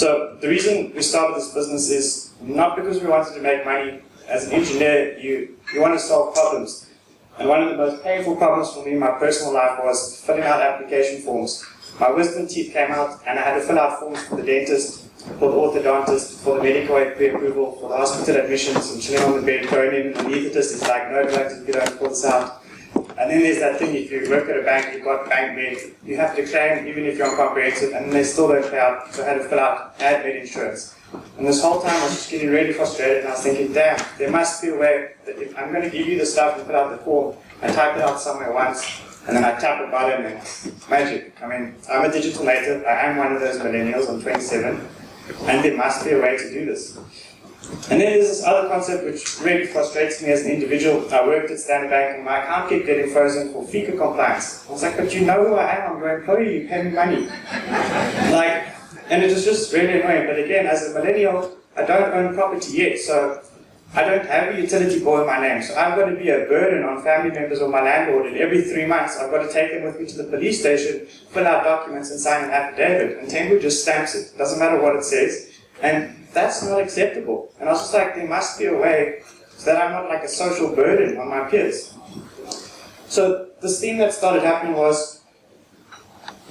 So the reason we started this business is not because we wanted to make money. As an engineer, you want to solve problems. And one of the most painful problems for me in my personal life was filling out application forms. My wisdom teeth came out, and I had to fill out forms for the dentist, for the orthodontist, for the medical aid pre-approval, for the hospital admissions, and chilling on the bed, going in, and the anesthetist is like, no drugs if you don't fill this out. And then there's that thing, if you work at a bank, you've got bank med, you have to claim even if you're on comprehensive, and they still don't pay out, so I had to fill out ad med insurance. And this whole time I was just getting really frustrated, and I was thinking, damn, there must be a way that if I'm going to give you the stuff and fill out the form, I type it out somewhere once, and then I tap a button, and magic. I mean, I'm a digital native, I am one of those millennials, I'm 27, and there must be a way to do this. And then there's this other concept which really frustrates me as an individual. I worked at Standard Bank and my account kept getting frozen for FICA compliance. I was like, but you know who I am, I'm your employee, you pay me money. And it was just really annoying. But again, as a millennial, I don't own property yet, so I don't have a utility bill in my name. So I've got to be a burden on family members or my landlord, and every 3 months I've got to take them with me to the police station, fill out documents and sign an affidavit. And Tengu just stamps it, doesn't matter what it says. And that's not acceptable. And I was just like, there must be a way so that I'm not like a social burden on my peers. So this thing that started happening was,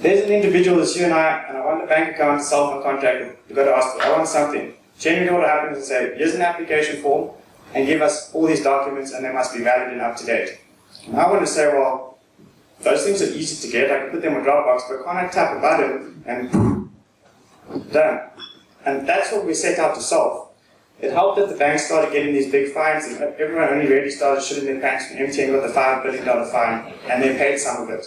there's an individual, that's you and I want a bank account to self-contract, you've got to ask for, I want something. Generally what happens is say, here's an application form, and give us all these documents, and they must be valid and up to date. And I want to say, well, those things are easy to get, I can put them in Dropbox, but can't I tap a button and done? And that's what we set out to solve. It helped that the banks started getting these big fines, and everyone only really started shitting their pants when MTN got the $5 billion fine, and they paid some of it.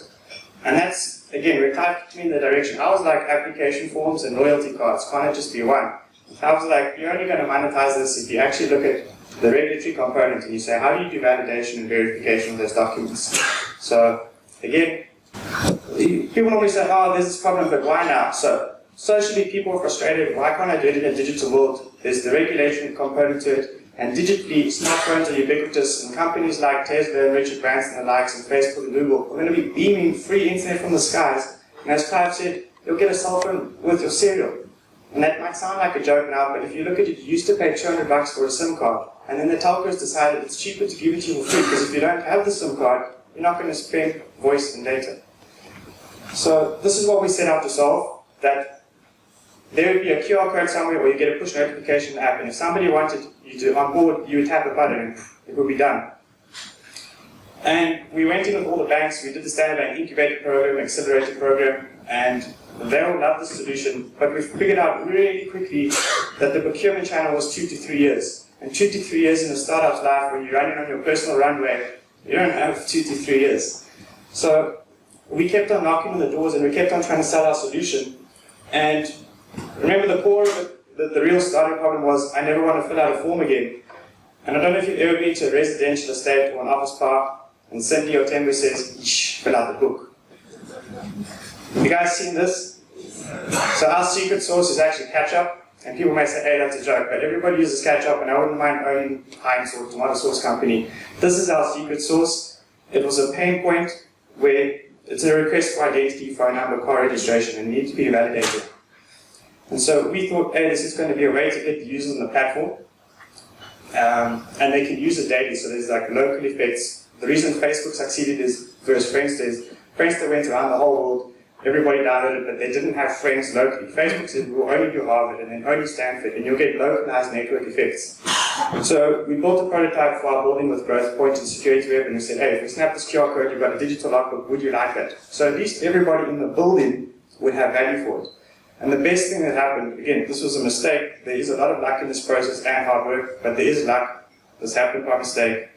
And that's, again, we're kind of in the direction. I was like, application forms and loyalty cards, can't it just be one? I was like, you're only going to monetize this if you actually look at the regulatory component and you say, how do you do validation and verification of those documents? So, again, people always say, oh, there's this problem, but why now? So, socially, people are frustrated. Why can't I do it in a digital world? There's the regulation component to it, and digitally, smartphones are ubiquitous, and companies like Tesla and Richard Branson and the likes, and Facebook and Google are going to be beaming free internet from the skies. And as Clive said, you'll get a cell phone with your cereal. And that might sound like a joke now, but if you look at it, you used to pay $200 for a SIM card, and then the telcos decided it's cheaper to give it to you for free, because if you don't have the SIM card, you're not going to spend voice and data. So this is what we set out to solve, that there would be a QR code somewhere where you get a push notification app, and if somebody wanted you to onboard, you would tap a button and it would be done. And we went in with all the banks, we did the Standard Bank incubator program, accelerator program, and they all loved the solution, but we figured out really quickly that the procurement channel was 2 to 3 years. And 2 to 3 years in a startup's life, when you're running on your personal runway, you don't have 2 to 3 years. So we kept on knocking on the doors and we kept on trying to sell our solution. And remember, the core of it, the real starting problem was, I never want to fill out a form again. And I don't know if you've ever been to a residential estate or an office park, and Cindy or Tembu says, "Shh, fill out the book." Have you guys seen this? So our secret sauce is actually ketchup, and people may say, hey, that's a joke, but everybody uses ketchup, and I wouldn't mind owning Heinz or tomato sauce company. This is our secret sauce. It was a pain point where it's a request for identity, phone number, car registration, and it needs to be validated. And so we thought, hey, this is going to be a way to get the users on the platform, and they can use it daily, so there's like local effects. The reason Facebook succeeded is first Friendster went around the whole world, everybody downloaded it, but they didn't have friends locally. Facebook said, we'll only do Harvard and then only Stanford, and you'll get localized network effects. So we built a prototype for our building with growth point and security web, and we said, hey, if we snap this QR code, you've got a digital logbook, would you like that? So at least everybody in the building would have value for it. And the best thing that happened, again, this was a mistake, there is a lot of luck in this process and hard work, but there is luck, this happened by mistake,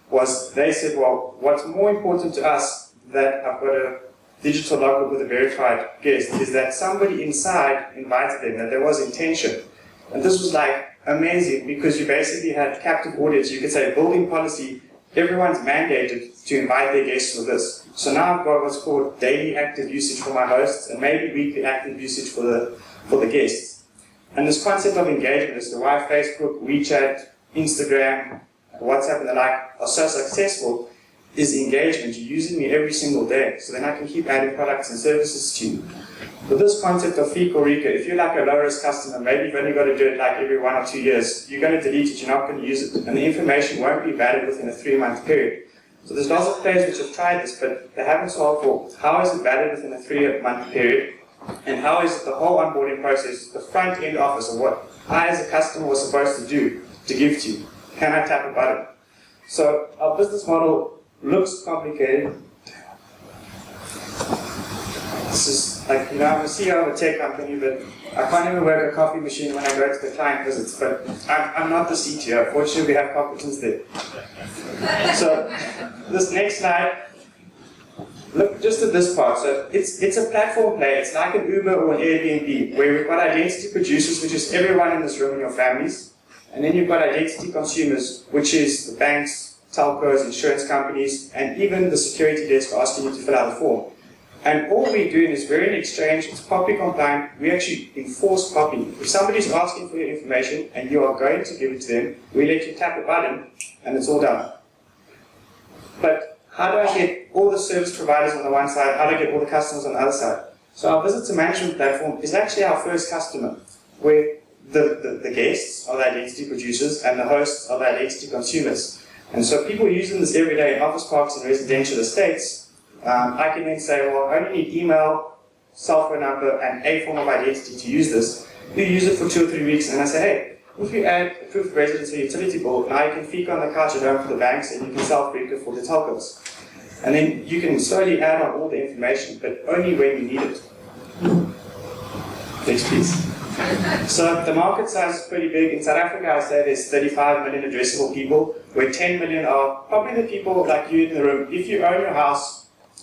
was they said, well, what's more important to us that I've got a digital logbook with a verified guest is that somebody inside invited them, that there was intention. And this was like amazing because you basically had captive audience. You could say building policy, everyone's mandated to invite their guests for this. So now I've got what's called daily active usage for my hosts and maybe weekly active usage for the guests. And this concept of engagement is why Facebook, WeChat, Instagram, WhatsApp and the like are so successful is engagement. You're using me every single day, so then I can keep adding products and services to you. But this concept of fee or RECA, if you're like a low-risk customer, maybe you've only got to do it like every 1 or 2 years, you're going to delete it, you're not going to use it, and the information won't be valid within a 3-month period. So there's lots of players which have tried this, but they haven't solved for how is it valid within a 3-month period, and how is it the whole onboarding process, the front-end office of what I as a customer was supposed to do to give to you. Can I tap a button? So our business model looks complicated. This is like, I'm a CEO of a tech company, but I can't even work a coffee machine when I go to the client visits. But I'm not the CTO. Fortunately, we have competence there. So this next slide, look just at this part. So it's a platform play. It's like an Uber or an Airbnb, where we've got identity producers, which is everyone in this room and your families. And then you've got identity consumers, which is the banks, telcos, insurance companies, and even the security desk asking you to fill out a form. And all we're doing is we're in exchange, it's POPI compliant, we actually enforce POPI. If somebody's asking for your information and you are going to give it to them, we let you tap a button and it's all done. But how do I get all the service providers on the one side, how do I get all the customers on the other side? So our visitor management platform is actually our first customer, where the guests are the identity producers and the hosts are the identity consumers. And so people using this every day in office parks and residential estates, I can then say, well, I only need email, cell phone number, and a form of identity to use this. You use it for 2 or 3 weeks, and I say, hey, if you add a proof of residence or utility bill, now you can feek on the couch at home for the banks, and you can self-RECA for the telcos. And then you can slowly add on all the information, but only when you need it. Next, please. So the market size is pretty big. In South Africa, I say there's 35 million addressable people, where 10 million are probably the people like you in the room. If you own your house,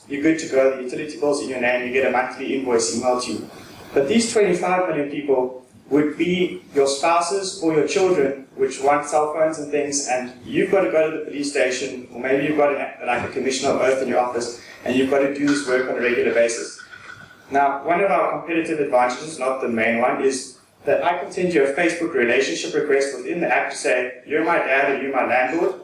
you're good to go. The utility bill's in your name. You get a monthly invoice emailed to you. But these 25 million people would be your spouses or your children, which want cell phones and things, and you've got to go to the police station, or maybe you've got like a commissioner of oath in your office, and you've got to do this work on a regular basis. Now, one of our competitive advantages, not the main one, is that I can send you a Facebook relationship request within the app to say, you're my dad or you're my landlord.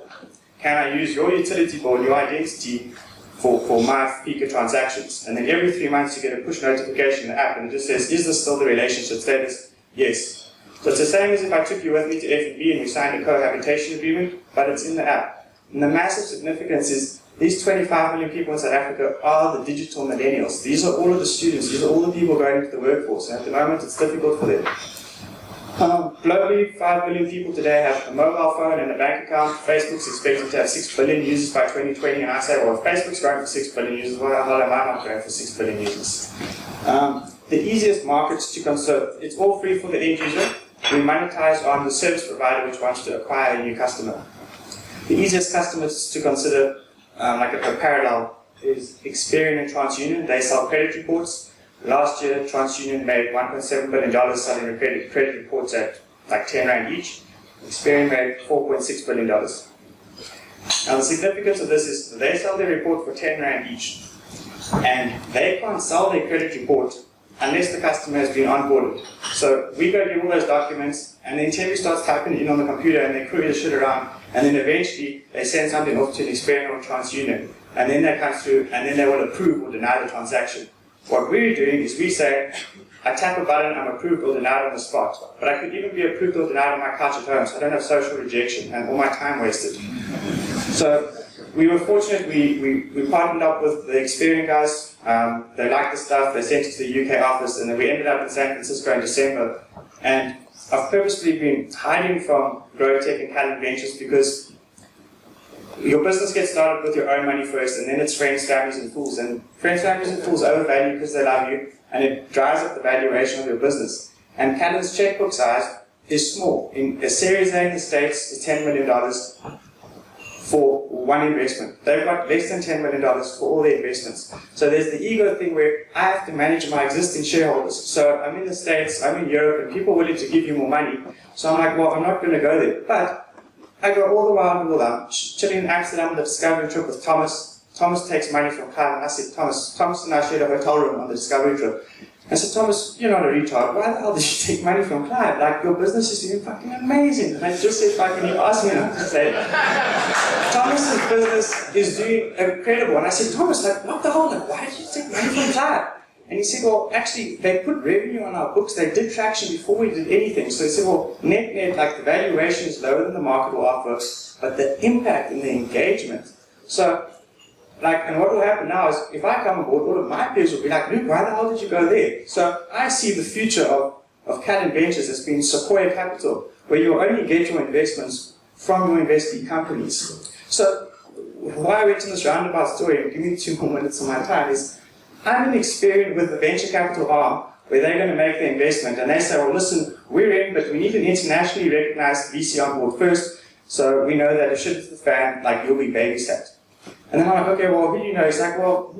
Can I use your utility bill, your identity, for my FICA transactions? And then every 3 months you get a push notification in the app and it just says, is this still the relationship status? Yes. So it's the same as if I took you with me to F&B and we signed a cohabitation agreement, but it's in the app. And the massive significance is these 25 million people in South Africa are the digital millennials. These are all of the students, these are all the people going into the workforce, and at the moment it's difficult for them. Globally, 5 billion people today have a mobile phone and a bank account. Facebook's expected to have 6 billion users by 2020, and I say, well, if Facebook's growing for 6 billion users, why the hell am I not growing for 6 billion users? The easiest markets to conserve, it's all free for the end user. We monetize on the service provider which wants to acquire a new customer. The easiest customers to consider, like a parallel, is Experian and TransUnion. They sell credit reports. Last year, TransUnion made $1.7 billion selling credit reports at like 10 Rand each. Experian made $4.6 billion. Now the significance of this is they sell their report for 10 Rand each. And they can't sell their credit report unless the customer has been onboarded. So we go give all those documents, and then Terry starts typing it in on the computer, and they query the shit around, and then eventually they send something off to an Experian or TransUnion, and then they come through, and then they will approve or deny the transaction. What we're doing is we say, I tap a button, I'm approved or denied on the spot. But I could even be approved or denied on my couch at home, so I don't have social rejection and all my time wasted. So we were fortunate, we partnered up with the Experian guys. They liked the stuff, they sent it to the UK office, and then we ended up in San Francisco in December. And I've purposely been hiding from Growth Tech and Kalon Ventures because your business gets started with your own money first, and then it's friends, families, and fools. And friends, families, and fools overvalue because they love you, and it drives up the valuation of your business. And Kalon's checkbook size is small. In a Series A in the States is $10 million for one investment. They've got less than $10 million for all their investments. So there's the ego thing where I have to manage my existing shareholders. So I'm in the States, I'm in Europe, and people are willing to give you more money. So I'm like, well, I'm not going to go there. But I go all the while in the world. I'm chilling in Amsterdam on the discovery trip with Thomas. Thomas takes money from Kalon. I said, Thomas and I shared a hotel room on the discovery trip. I said, Thomas, you're not a retard. Why the hell did you take money from Clive? Like, your business is doing fucking amazing. And I just said, fucking, you asked me not to say, Thomas's business is doing incredible. And I said, Thomas, like, what the hell? Like, why did you take money from Clive? And he said, well, actually, they put revenue on our books. They did traction before we did anything. So he said, well, net, like, the valuation is lower than the market will offer, but the impact and the engagement. So, like, and what will happen now is, if I come aboard, all of my peers will be like, Luke, why the hell did you go there? So I see the future of Kalon Ventures as being Sequoia Capital, where you only get your investments from your investee companies. So why I went in this roundabout story, and give me 2 more minutes of my time, is I'm inexperienced with the venture capital arm, where they're going to make the investment, and they say, well, listen, we're in, but we need an internationally recognized VC on board first, so we know that if shit hits the fan, like, you'll be babysat. And then I'm like, okay, well, who do you know? He's like, well,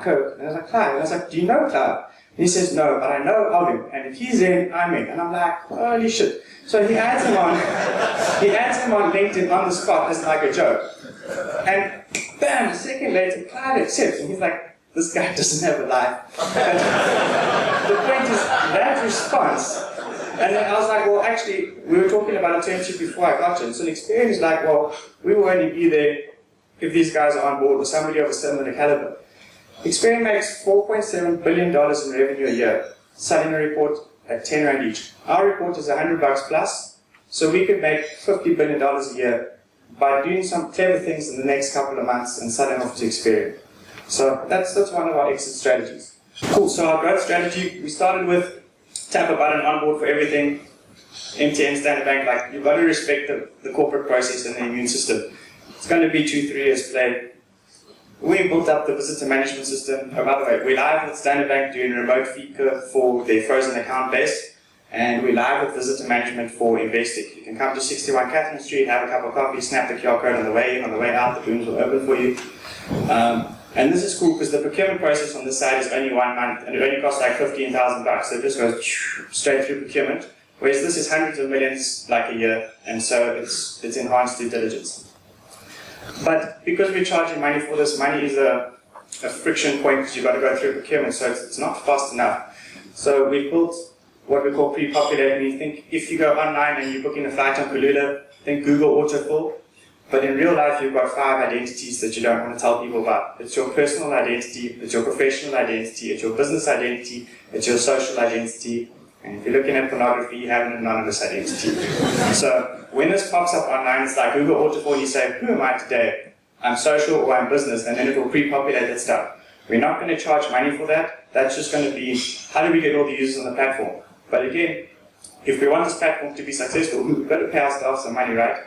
Coke. And I was like, Clive. And I was like, do you know Clive? And he says, no, but I know of him. And if he's in, I'm in. And I'm like, holy shit. So he adds him on LinkedIn on the spot as like a joke. And bam, a second later, Clive accepts. And he's like, this guy doesn't have a life. And the point is, that response. And then I was like, well, actually, we were talking about a term sheet before I got you. And so the experience is like, well, we will only be there if these guys are on board with somebody of a similar caliber. Experian makes $4.7 billion in revenue a year, selling a report at 10 Rand each. Our report is $100 plus, so we could make $50 billion a year by doing some clever things in the next couple of months and selling off to Experian. So that's one of our exit strategies. Cool, so our growth strategy, we started with tap a button on board for everything, MTN, Standard Bank, like, you've got to respect the corporate process and the immune system. It's going to be 2-3 years play. We built up the visitor management system. Oh, by the way, we're live with Standard Bank doing remote fee curve for their frozen account base, and we're live with visitor management for Investic. You can come to 61 Catherine Street, have a cup of coffee, snap the QR code on the way in, on the way out, the rooms will open for you. And this is cool because the procurement process on this side is only 1 month, and it only costs like $15,000, so it just goes straight through procurement. Whereas this is hundreds of millions like a year, and so it's enhanced due diligence. But because we're charging money for this, money is a friction point because you've got to go through procurement, so it's not fast enough. So we've built what we call pre-populate. You think if you go online and you're booking a flight on Kulula, think Google autofill. But in real life, you've got 5 identities that you don't want to tell people about. It's your personal identity, it's your professional identity, it's your business identity, it's your social identity. And if you're looking at pornography, you have an anonymous identity. So when this pops up online, it's like Google autofill, and you say, who am I today? I'm social or I'm business, and then it will pre-populate that stuff. We're not going to charge money for that. That's just going to be, how do we get all the users on the platform? But again, if we want this platform to be successful, we've got to pay our staff some money, right?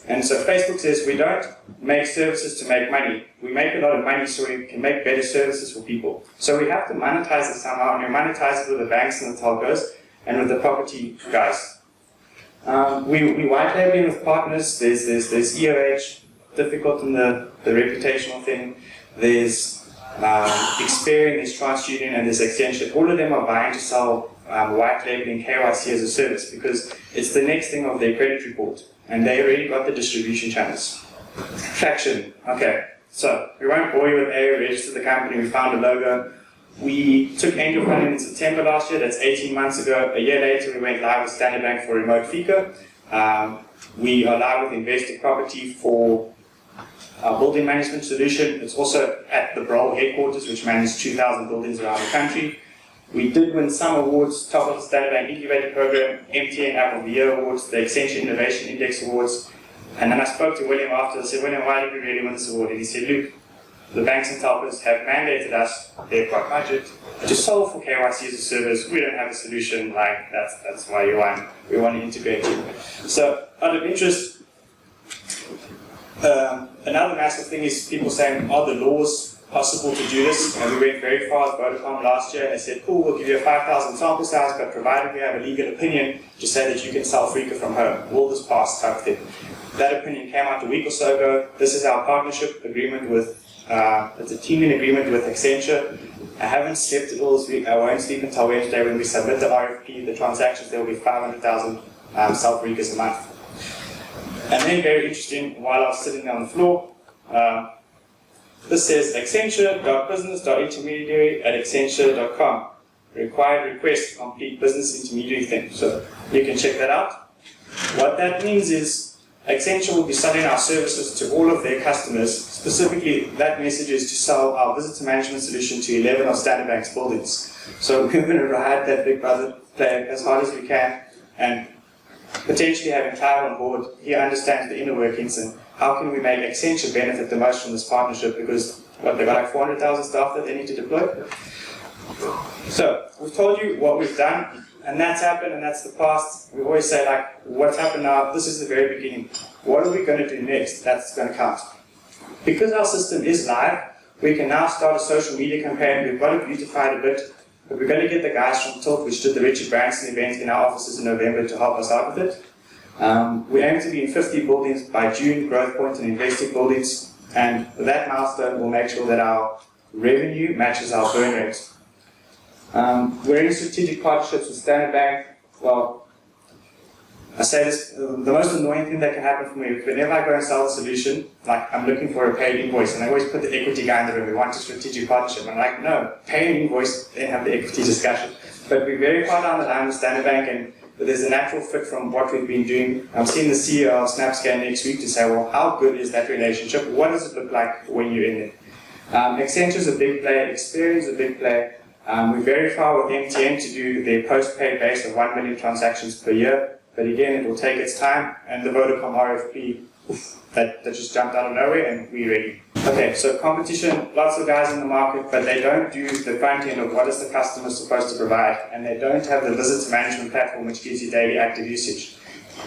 And so Facebook says we don't make services to make money. We make a lot of money so we can make better services for people. So we have to monetize it somehow, and we monetize it with the banks and the telcos and with the property guys. We white labeling with partners. There's EOH, difficult in the reputational thing. There's Experian, there's TransUnion, and there's Accenture. All of them are vying to sell white labeling KYC as a service because it's the next thing of their credit report. And they already got the distribution channels. Traction. Okay, so we won't bore you with A, we registered the company, we found a logo. We took angel funding in September last year, that's 18 months ago. A year later, we went live with Standard Bank for remote FICA. We are live with Investic Property for our building management solution. It's also at the Brol headquarters, which manages 2,000 buildings around the country. We did win some awards, top of the Standard Bank Incubator Program, MTN App of the Year Awards, the Accenture Innovation Index Awards. And then I spoke to William after, I said, William, why did we really win this award? And he said, Luke, the banks and telcos have mandated us, they've got budget, to solve for KYC as a service. We don't have a solution, like, that's why you won. We want to integrate you. So, out of interest, another massive thing is people saying, are the laws possible to do this? And we went very far with Vodacom last year and they said, cool, we'll give you a 5,000 sample size, but provided we have a legal opinion to say that you can sell Freaka from home. Will this pass type of thing. That opinion came out a week or so ago. This is our partnership agreement with, it's a teaming agreement with Accenture. I haven't slept at all this week. I won't sleep until Wednesday when we submit the RFP, the transactions. There will be 500,000 self-Freakas a month. And then, very interesting, while I was sitting on the floor, this says accenture.business.intermediary@accenture.com. required request to complete business intermediary thing. So you can check that out. What that means is Accenture will be selling our services to all of their customers. Specifically, that message is to sell our visitor management solution to 11 of Standard Bank's buildings. So we're going to ride that Big Brother play as hard as we can, and potentially having Kalon on board, he understands the inner workings and how can we make Accenture benefit the most from this partnership, because they've got like 400,000 staff that they need to deploy. So we've told you what we've done, and that's happened, and that's the past. We always say, like, what's happened now? This is the very beginning. What are we going to do next? That's going to count. Because our system is live, we can now start a social media campaign. We've got it beautified a bit, but we're going to get the guys from Tilt, which did the Richard Branson event in our offices in November, to help us out with it. We aim to be in 50 buildings by June, growth point and investing buildings, and that milestone will make sure that our revenue matches our burn rate. We're in strategic partnerships with Standard Bank. Well, I say this, the most annoying thing that can happen for me, whenever I go and sell a solution, like I'm looking for a paid invoice, and I always put the equity guy in the room, we want a strategic partnership. I'm like, no, pay an invoice, then have the equity discussion. But we're very far down the line with Standard Bank, and there's a natural fit from what we've been doing. I'm seeing the CEO of SnapScan next week to say, well, how good is that relationship? What does it look like when you're in it? Accenture's a big player, Experian is a big player. We're very far with MTN to do their post-paid base of 1 million transactions per year. But again, it will take its time, and the Vodacom RFP, that just jumped out of nowhere, and we're ready. Okay, so competition, lots of guys in the market, but they don't do the front end of what is the customer supposed to provide, and they don't have the visitor management platform which gives you daily active usage.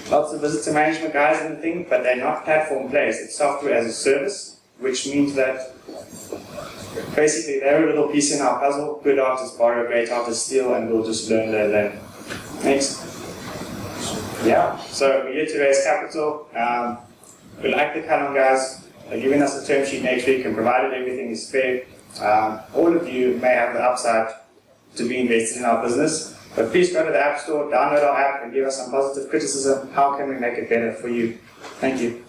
Lots of visitor management guys in the thing, but they're not platform players. It's software as a service, which means that basically they're a little piece in our puzzle. Good artists borrow, great artists steal, and we'll just learn. Next. Yeah, so we're here to raise capital. We like the Kalon guys. They're giving us a term sheet next week, and provided everything is fair, all of you may have the upside to be invested in our business. But please go to the App Store, download our app, and give us some positive criticism. How can we make it better for you? Thank you.